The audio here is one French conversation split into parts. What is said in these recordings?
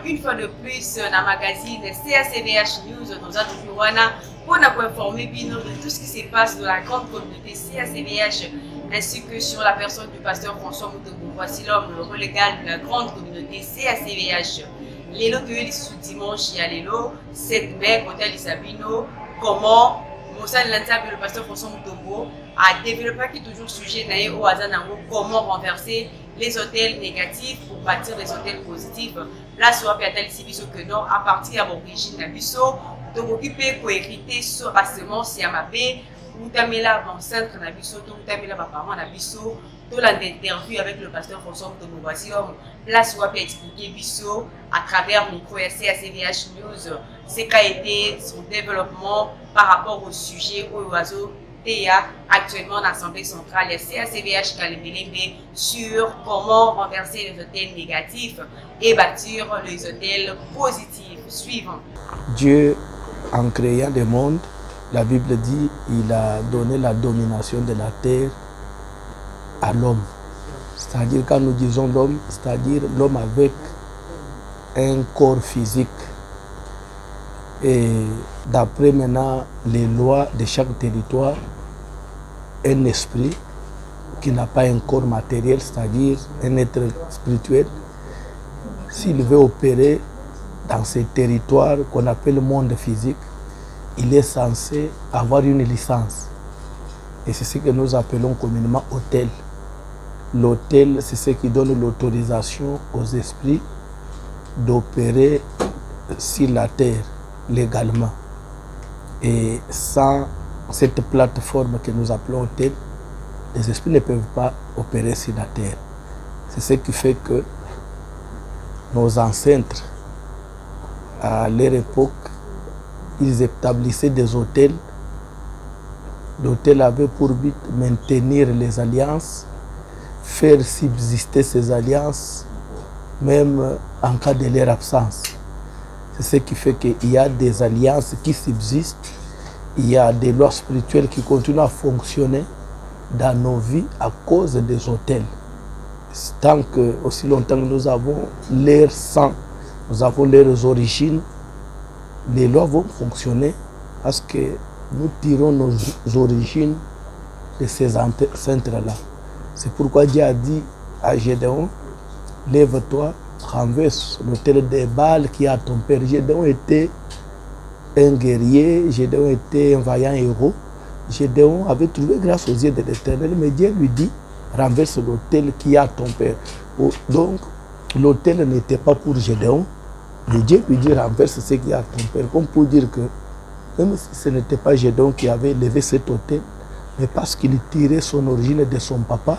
une fois de plus dans le magazine CACVH News. Nous avons toujours pour nous informer de tout ce qui se passe dans la grande communauté CACVH ainsi que sur la personne du pasteur François Mutombo. Voici l'homme, le relégal de la grande communauté CACVH. Lélo que les sous-dimanche, il y a Lélo, 7 mai, côté Lisabino, comment Moussa Lantabi, le pasteur François Mutombo, a développé toujours sujet au hasard comment renverser les hôtels négatifs pour bâtir des hôtels positifs. Là, soit Piatel Sibiso que non, à partir de l'origine d'Abisso, donc occuper pour hériter sur rassemblement si à ma paix, ou tamela dans centre d'Abisso, ou tamela parents d'Abisso, tout l'interview avec le pasteur François Mutombo. Voici là, soit expliquer Bisso à travers mon CACVH News, ce qu'a été son développement par rapport au sujet au oiseau. Actuellement dans l'Assemblée centrale, CACVH Kalembelembe sur comment renverser les hôtels négatifs et bâtir les hôtels positifs. Suivant. Dieu, en créant le monde, la Bible dit il a donné la domination de la terre à l'homme. C'est-à-dire, quand nous disons l'homme, c'est-à-dire l'homme avec un corps physique. Et d'après maintenant les lois de chaque territoire, un esprit qui n'a pas un corps matériel, c'est-à-dire un être spirituel, s'il veut opérer dans ces territoires qu'on appelle le monde physique, il est censé avoir une licence. Et c'est ce que nous appelons communément hôtel. L'hôtel, c'est ce qui donne l'autorisation aux esprits d'opérer sur la terre légalement. Et sans cette plateforme que nous appelons hôtel, les esprits ne peuvent pas opérer sur la terre. C'est ce qui fait que nos ancêtres, à leur époque, ils établissaient des hôtels. L'hôtel avait pour but de maintenir les alliances, faire subsister ces alliances, même en cas de leur absence. C'est ce qui fait qu'il y a des alliances qui subsistent, il y a des lois spirituelles qui continuent à fonctionner dans nos vies à cause des hôtels. Tant que, aussi longtemps que nous avons leur sang, nous avons leurs origines, les lois vont fonctionner parce que nous tirons nos origines de ces ancêtres-là. C'est pourquoi Dieu a dit à Gédéon, lève-toi, renverse l'hôtel des Baals qui a ton père. Gédéon était un guerrier, Gédéon était un vaillant héros. Gédéon avait trouvé grâce aux yeux de l'Éternel, mais Dieu lui dit, renverse l'hôtel qui a ton père. Donc, l'hôtel n'était pas pour Gédéon, mais Dieu lui dit, renverse ce qui a ton père. Comme pour dire que, même si ce n'était pas Gédéon qui avait élevé cet hôtel, mais parce qu'il tirait son origine de son papa,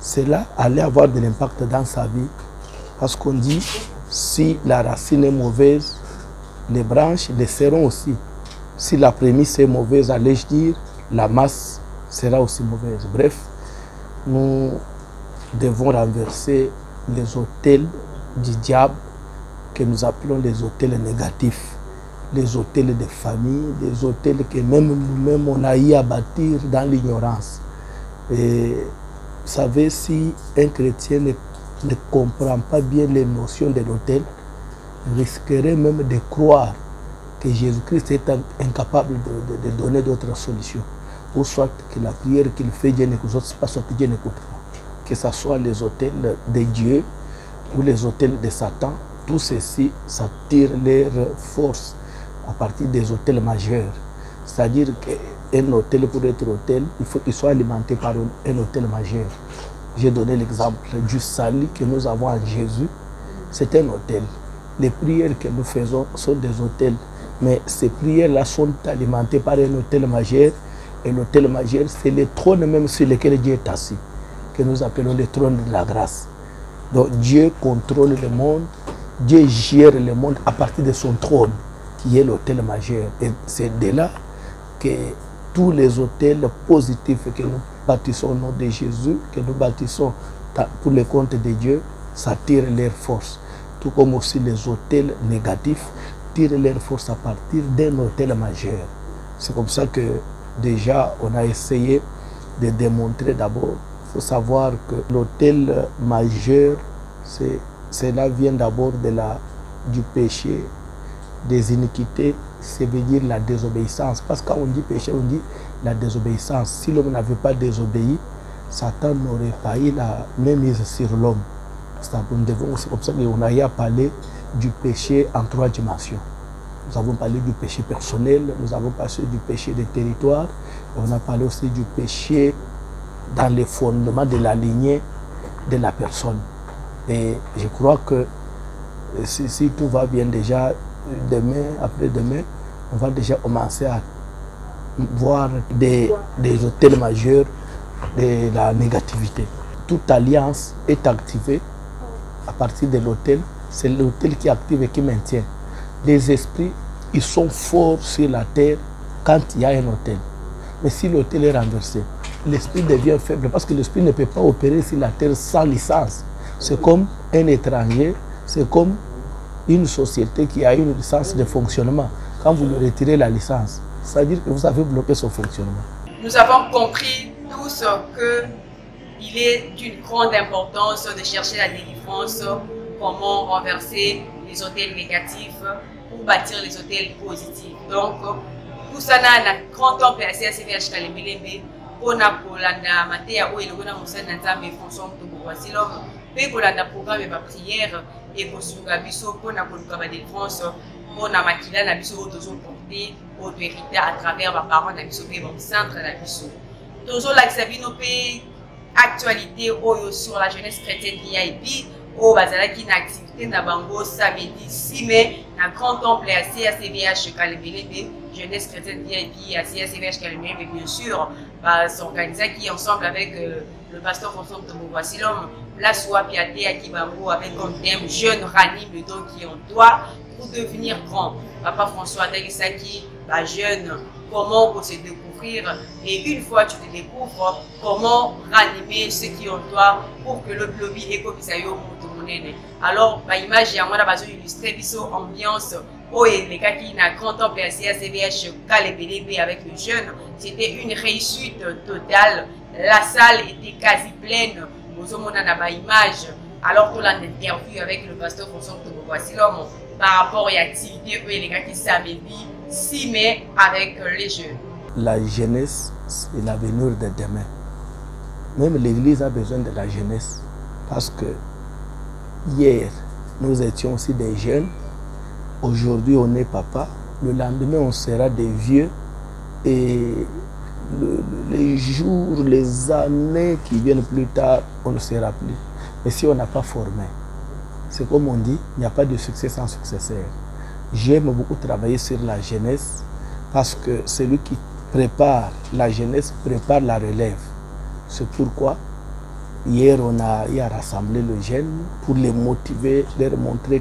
cela allait avoir de l'impact dans sa vie. Parce qu'on dit, si la racine est mauvaise, les branches le seront aussi. Si la prémisse est mauvaise, allais-je dire, la masse sera aussi mauvaise. Bref, nous devons renverser les hôtels du diable que nous appelons les hôtels négatifs. Les hôtels de famille, les hôtels que même nous-mêmes on a eu à bâtir dans l'ignorance. Et vous savez, si un chrétien ne comprend pas bien les notions de l'hôtel, risquerait même de croire que Jésus-Christ est incapable de donner d'autres solutions. Ou soit que la prière qu'il fait, Dieu n'écoute pas, soit que Dieu n'écoute pas. Que ce soit les hôtels de Dieu ou les hôtels de Satan, tout ceci, ça tire leur force à partir des hôtels majeurs. C'est-à-dire qu'un hôtel, pour être hôtel, il faut qu'il soit alimenté par un hôtel majeur. J'ai donné l'exemple du salut que nous avons en Jésus. C'est un hôtel. Les prières que nous faisons sont des hôtels. Mais ces prières-là sont alimentées par un hôtel majeur. Et l'hôtel majeur, c'est le trône même sur lequel Dieu est assis, que nous appelons le trône de la grâce. Donc Dieu contrôle le monde. Dieu gère le monde à partir de son trône, qui est l'hôtel majeur. Et c'est de là que tous les hôtels positifs que nous bâtissons au nom de Jésus, que nous bâtissons pour le compte de Dieu, ça tire leur force. Tout comme aussi les hôtels négatifs tirent leur force à partir d'un hôtel majeur. C'est comme ça que déjà on a essayé de démontrer d'abord. Il faut savoir que l'hôtel majeur, cela vient d'abord de la du péché, des iniquités, c'est veut dire la désobéissance. Parce que quand on dit péché, on dit la désobéissance. Si l'homme n'avait pas désobéi, Satan n'aurait pas eu la même mise sur l'homme. C'est comme ça qu'on a parlé du péché en 3 dimensions. Nous avons parlé du péché personnel, nous avons parlé du péché des territoires, et on a parlé aussi du péché dans les fondements de la lignée de la personne. Et je crois que si tout va bien déjà, demain, après-demain, on va déjà commencer à voir des autels majeurs de la négativité. Toute alliance est activée à partir de l'autel. C'est l'autel qui active et qui maintient. Les esprits, ils sont forts sur la terre quand il y a un autel. Mais si l'autel est renversé, l'esprit devient faible parce que l'esprit ne peut pas opérer sur la terre sans licence. C'est comme un étranger, c'est comme une société qui a une licence de fonctionnement. Quand vous lui retirez la licence, ça veut dire que vous avez bloqué son fonctionnement. Nous avons compris tous qu'il est d'une grande importance de chercher la délivrance, comment renverser les hôtels négatifs pour bâtir les hôtels positifs. Donc, tout ça n'a un grand temple à CACVH Kalemelembe pour Napolanda, Matéa, Oelogona Moussa Nzambe, François Moutoubouasilom, pour Polanda programme de prière et pour Sugabiso, pour Napolukaba délivrance, pour Namakila, Nabiso, Otozo porté, autorité à travers ma parole, Nabiso, mon centre, Nabiso. Toujours la actualité sur la jeunesse chrétienne VIP. Au Bazalaki na activité na bango samedi 6 mai na grand temple à CACVH Kalemelembe, jeunesse chrétienne VIP à CACVH Kalemelembe, bien sûr, va s'organiser qui ensemble avec le pasteur François Moutoubouasilom, place Wapiate à Kibango avec comme thème jeune ranime le don qui en toi pour devenir grand. Papa François Dagisaki, jeune, comment on se découvrir et une fois tu te découvres, comment ranimer ceux qui ont toi pour que le lobby et comme ça y alors, l'image on a besoin d'illustrer l'ambiance où les gars qui n'a grand temple à CACVH Kalemelembe avec les jeunes, c'était une réussite totale. La salle était quasi pleine. Nous avons une image alors qu'on a une interview avec le pasteur François Moutoubouasilom par rapport à l'activité où les gars qui samedi 6 mai avec les jeunes. La jeunesse, c'est l'avenir de demain. Même l'Église a besoin de la jeunesse parce que hier, nous étions aussi des jeunes. Aujourd'hui, on est papa. Le lendemain, on sera des vieux. Et les jours, les années qui viennent plus tard, on ne sera plus. Mais si on n'a pas formé, c'est comme on dit, il n'y a pas de succès sans successeur. J'aime beaucoup travailler sur la jeunesse parce que celui qui prépare la jeunesse prépare la relève. C'est pourquoi hier, on a rassemblé les jeunes pour les motiver, leur montrer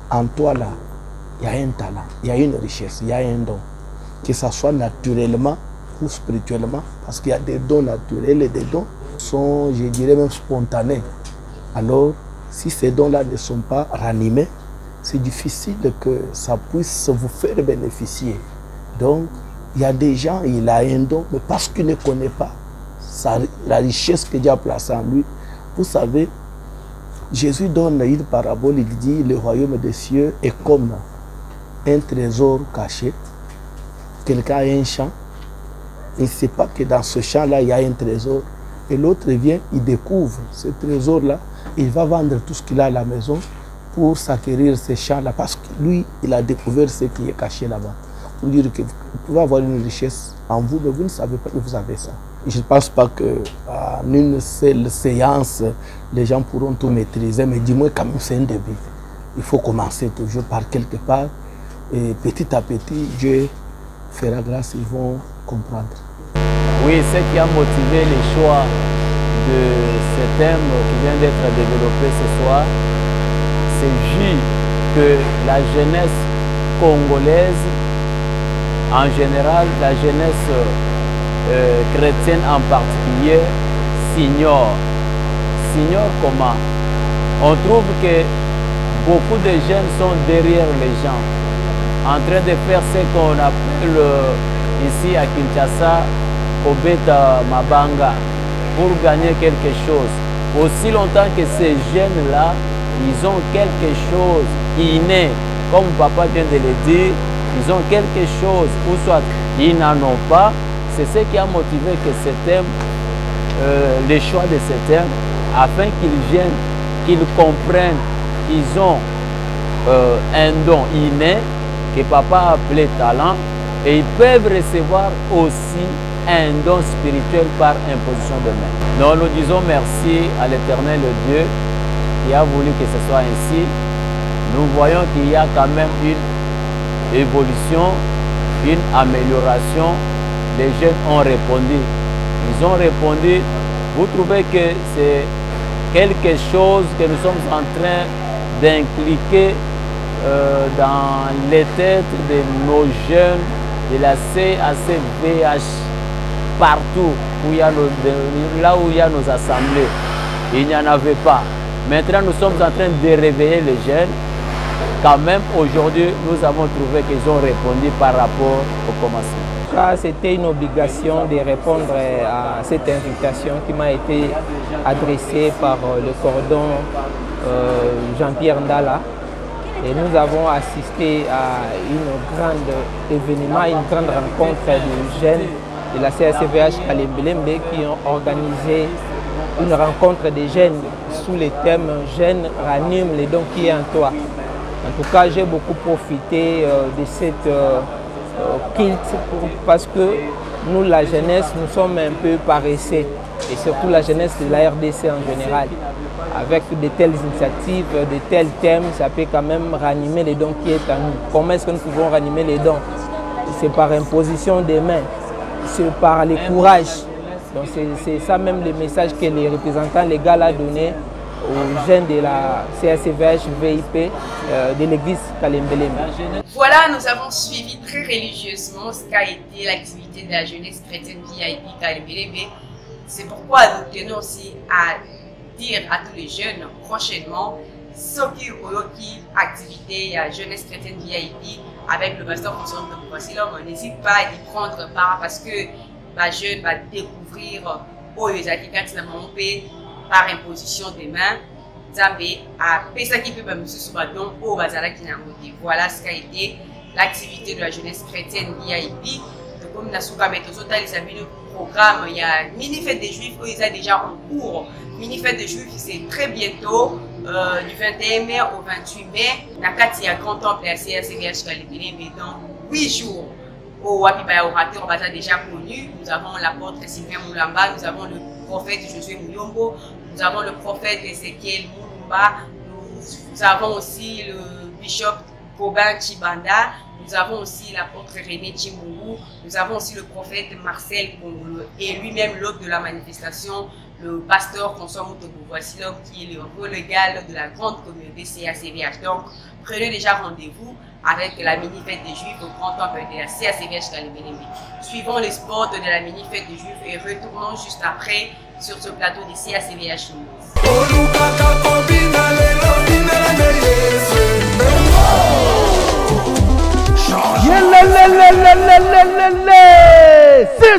qu'en toi, là, il y a un talent, il y a une richesse, il y a un don. Que ce soit naturellement ou spirituellement, parce qu'il y a des dons naturels et des dons qui sont, je dirais, même spontanés. Alors, si ces dons-là ne sont pas ranimés, c'est difficile que ça puisse vous faire bénéficier. Donc, il y a des gens, il a un don, mais parce qu'il ne connaît pas la richesse que Dieu a placée en lui. Vous savez, Jésus donne une parabole, il dit le royaume des cieux est comme un trésor caché. Quelqu'un a un champ, il ne sait pas que dans ce champ-là, il y a un trésor. Et l'autre vient, il découvre ce trésor-là, il va vendre tout ce qu'il a à la maison pour s'acquérir ce champ-là, parce que lui, il a découvert ce qui est caché là-bas. Pour dire que vous pouvez avoir une richesse en vous, mais vous ne savez pas que vous avez ça. Je ne pense pas qu'en une seule séance, les gens pourront tout maîtriser, mais dis-moi quand même, c'est un début. Il faut commencer toujours par quelque part, et petit à petit, Dieu fera grâce, ils vont comprendre. Oui, ce qui a motivé le choix de ce thème qui vient d'être développé ce soir, c'est juste que la jeunesse congolaise, en général, la jeunesse chrétienne en particulier, s'ignore. S'ignore comment? On trouve que beaucoup de jeunes sont derrière les gens, en train de faire ce qu'on appelle ici à Kinshasa, Kobeta Mabanga, pour gagner quelque chose. Aussi longtemps que ces jeunes-là ils ont quelque chose inné, comme papa vient de le dire, ils ont quelque chose, ou soit ils n'en ont pas. C'est ce qui a motivé que ce thème, le choix de ce thème, afin qu'ils viennent, qu'ils comprennent qu'ils ont un don inné, que papa a appelé talent, et ils peuvent recevoir aussi un don spirituel par imposition de main. Donc nous disons merci à l'Éternel Dieu qui a voulu que ce soit ainsi. Nous voyons qu'il y a quand même une évolution, une amélioration. Les jeunes ont répondu. Ils ont répondu. Vous trouvez que c'est quelque chose que nous sommes en train d'incliquer dans les têtes de nos jeunes de la CACVH partout où il y a là où il y a nos assemblées. Il n'y en avait pas. Maintenant, nous sommes en train de réveiller les jeunes. Quand même, aujourd'hui, nous avons trouvé qu'ils ont répondu par rapport au commencement. C'était une obligation de répondre à cette invitation qui m'a été adressée par le cordon Jean-Pierre Ndala. Et nous avons assisté à un grand événement, une grande rencontre de jeunes de la CACVH Kalembelembe qui ont organisé une rencontre des jeunes sous le thème « Jeunes ranime les dons qui est en toi ». En tout cas, j'ai beaucoup profité de cette culte parce que nous, la jeunesse, nous sommes un peu paresseux et surtout la jeunesse de la RDC en général. Avec de telles initiatives, de tels thèmes, ça peut quand même ranimer les dons qui est en nous. Comment est-ce que nous pouvons ranimer les dons? C'est par imposition des mains, c'est par le courage. Donc c'est ça même le message que les représentants légaux ont donné aux jeunes de la CACVH VIP de l'église Kalembelembe. Voilà, nous avons suivi très religieusement ce qu'a été l'activité de la jeunesse chrétienne VIP Kalembelembe. C'est pourquoi nous tenons aussi à dire à tous les jeunes prochainement ce qui est activité à jeunesse chrétienne VIP avec le pasteur François Mutobou. N'hésite pas à y prendre part parce que les jeunes vont découvrir par imposition des mains. Voilà ce qu'a été l'activité de la jeunesse chrétienne VIP. Comme nous avons le programme, il y a une mini-fête des Juifs qui est déjà en cours. Mini-fête des Juifs, c'est très bientôt, du 21 mai au 28 mai. Il y a un grand temple à CACVH Kalembelembe dans 8 jours. Au Wapipaya orateur, on a déjà connu. Nous avons l'apôtre Sylvain Moulamba, nous avons le prophète Josué Mouyombo, nous avons le prophète Ezekiel Moulumba, nous avons aussi le bishop Kobin Chibanda, nous avons aussi l'apôtre René Chimungu, nous avons aussi le prophète Marcel Kongolo et lui-même l'hôte de la manifestation, le pasteur François Mutobou. Voici l'homme qui est le relégal de la grande communauté CACVH. Donc, prenez déjà rendez-vous avec la mini-fête des Juifs au grand temple de la CACVH Kalembelembe. Suivons les spots de la mini-fête des Juifs et retournons juste après sur ce plateau des CACVH News.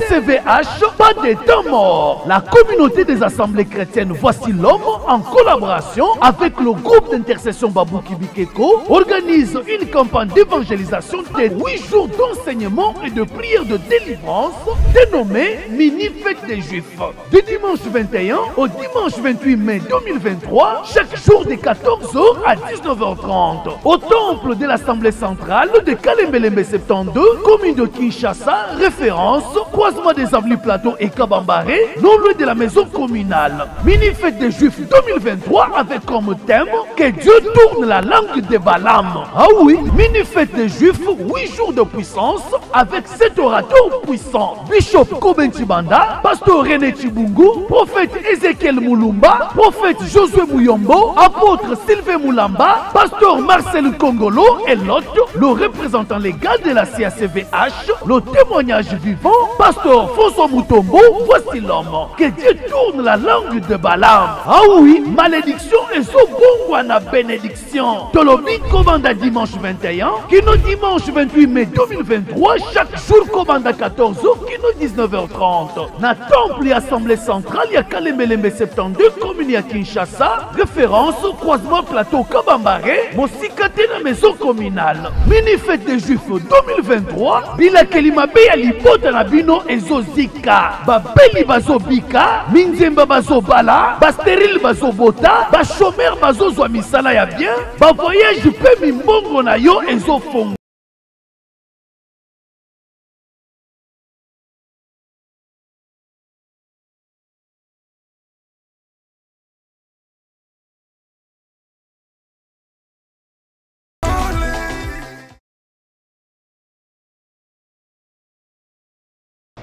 CCVH, pas de temps mort. La communauté des assemblées chrétiennes Voici l'homme, en collaboration avec le groupe d'intercession Babouki Bikeko, organise une campagne d'évangélisation de 8 jours d'enseignement et de prière de délivrance dénommée Mini-Fête des Juifs. Du dimanche 21 au dimanche 28 mai 2023, chaque jour de 14h à 19h30, au temple de l'Assemblée centrale de Kalembelembe 72, commune de Kinshasa, référence, croisement des Avenues Plateau et Kabambaré, non loin de la maison communale. Mini-Fête des Juifs 2023 avec comme thème que Dieu tourne la langue de Balaam. Ah oui, Mini-Fête des Juifs, 8 jours de puissance avec 7 orateurs puissants. Bishop Koben Chibanda, pasteur René Chibungu, prophète Ezekiel Moulumba, prophète Josué Mouyombo, apôtre Sylvain Moulamba, pasteur Marcel Kongolo et l'autre, le représentant légal de la CACVH, le témoignage vivant, pasteur François Mutobou. Voici l'homme. Que Dieu tourne la langue de Balaam. Ah oui, malédiction et Zobongwana bénédiction. Tolobi Kovanda dimanche 21, qui nous dimanche 28 mai 2023, chaque jour commande à 14h, kino 19h30. Na temple et assemblée centrale, ya Kalemelembe 72, commune ya Kinshasa, référence au croisement plateau Kabambare, Mosikate na maison communale. Mini fête des Juifs 2023, Bila Kelimabe ya Libota na Bino Ezozika, Babeli Bazobika, Minzemba Bazobala, Basteril Bazobota, Bachomer Bazozwa misala ya bien, Bavoyage pe mimbongo na yo Ezofongo.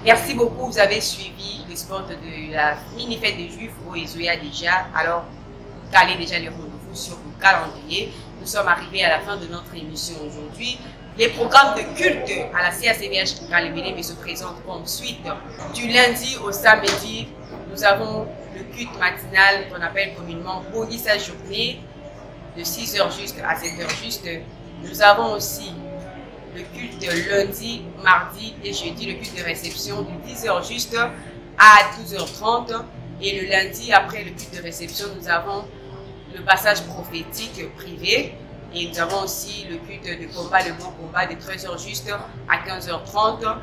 Merci beaucoup, vous avez suivi le sport de la mini-fête des Juifs au Ezoya déjà. Alors, calez déjà les rendez-vous sur le calendrier. Nous sommes arrivés à la fin de notre émission aujourd'hui. Les programmes de culte à la CACVH Kalemelembe se présentent comme suite. Du lundi au samedi, nous avons le culte matinal qu'on appelle communément Boni sa journée, de 6h juste à 7h juste. Nous avons aussi le culte de lundi, mardi et jeudi, le culte de réception de 10h juste à 12h30. Et le lundi, après le culte de réception, nous avons le passage prophétique privé. Et nous avons aussi le culte de combat, le bon combat de 13h juste à 15h30.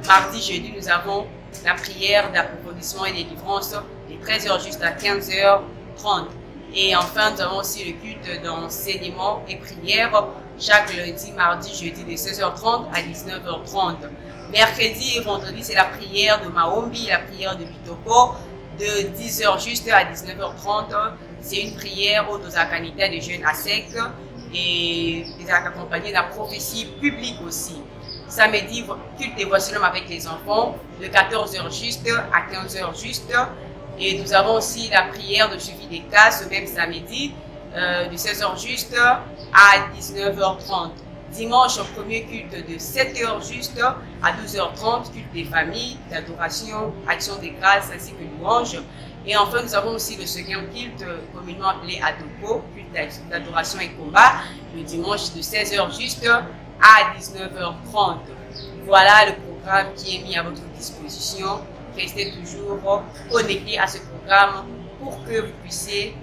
Mardi, jeudi, nous avons la prière d'approfondissement et de délivrance de 13h juste à 15h30. Et enfin, nous avons aussi le culte d'enseignement et prière chaque lundi, mardi, jeudi de 16h30 à 19h30. Mercredi et vendredi, c'est la prière de Maombi, la prière de Bitoko de 10h juste à 19h30. C'est une prière aux Akanita des jeunes à sec et des accompagnés de la prophétie publique aussi. Samedi, culte des voici l'homme avec les enfants de 14h juste à 15h juste. Et nous avons aussi la prière de suivi des cas ce même samedi de 16h juste à 19h30. Dimanche, premier culte de 7h juste à 12h30, culte des familles, d'adoration, action des grâces ainsi que louange. Et enfin, nous avons aussi le second culte communément appelé Adoko, culte d'adoration et combat, le dimanche de 16h juste à 19h30. Voilà le programme qui est mis à votre disposition. Restez toujours connectés à ce programme pour que vous puissiez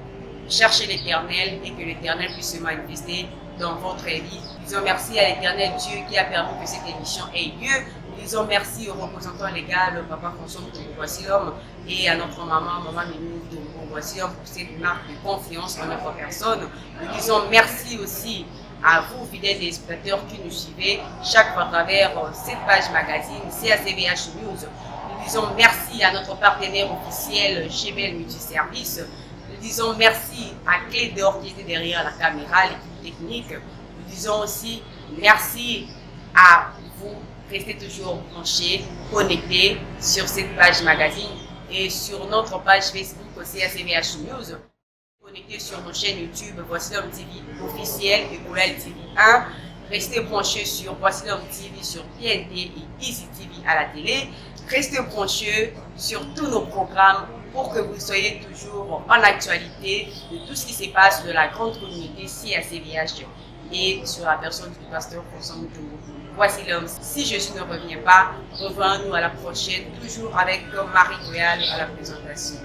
chercher l'Éternel et que l'Éternel puisse se manifester dans votre vie. Nous disons merci à l'Éternel Dieu qui a permis que cette émission ait lieu. Nous disons merci au représentant légal, Papa François de Voici l'homme, et à notre maman Minou de Voici l'homme pour cette marque de confiance en notre personne. Nous disons merci aussi à vous, fidèles téléspectateurs qui nous suivez chaque fois à travers cette page magazine CACVH News. Nous disons merci à notre partenaire officiel Chebel Multiservice. Nous disons merci à Clé d'Or qui était derrière la caméra, l'équipe technique. Nous disons aussi merci à vous. Restez toujours branchés, connectés sur cette page magazine et sur notre page Facebook CACVH News. Connectés sur nos chaînes YouTube Voici l'homme TV officiel et Oulal TV 1. Restez branchés sur Voici l'homme TV sur TNT et Easy TV à la télé. Restez branchés sur tous nos programmes pour que vous soyez toujours en actualité de tout ce qui se passe de la grande communauté CACVH et sur la personne du pasteur François Moutoumou. Voici l'homme. Si Jésus ne revient pas, revenons-nous à la prochaine, toujours avec Marie Royale à la présentation.